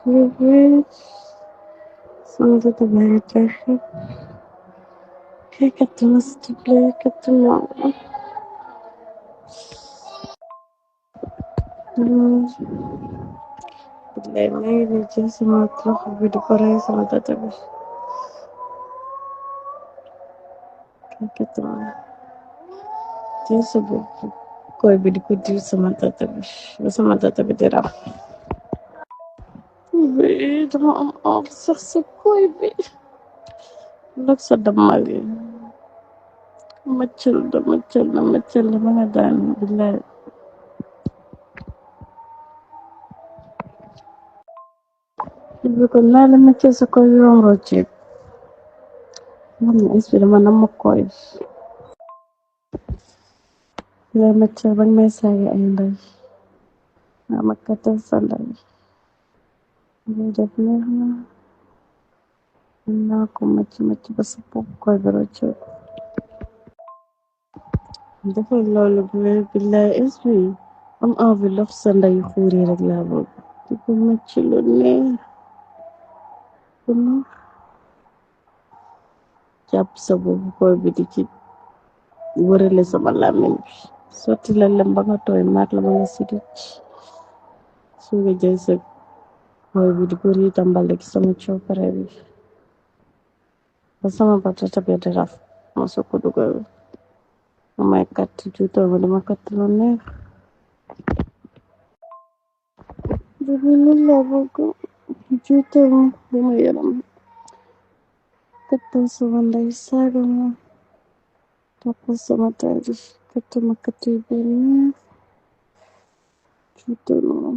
Привет, солнце доброе, как это наступление, как это мало. Для меня ничего самого плохо будет пора сама татами. Как это я собой кой будет кутить сама татами. Сама татами дыра. Вид, мам, сердце кой би. Локса дамали. Мачел, mga dan bila. Ibi ko nala machel sa koy yung roche. Mami ispira mana mo koy. La machel bang may saya ay makata sanday. Jab na ko machi bas po koy roche. Dafa lolu bila isbi. Am avi lof sanday khuri rek la bo. Ko machelo ne. Kuno jàpp sa bopp koy bi di ci wërale sama làmmiñ bi sotti la lem ba nga tooy maat la ba nga sidit su nga jël sa koy bi di ko riitambale ci sama coopare bi ba sama batata bi di raf ma su ko dugal ma may katt juutal ba dama katt lu neex dama lu la bëgg juutal dama yaram kattal sama ndey saaga ma toppal sama taari katt ma katt yu bi neex juutal ma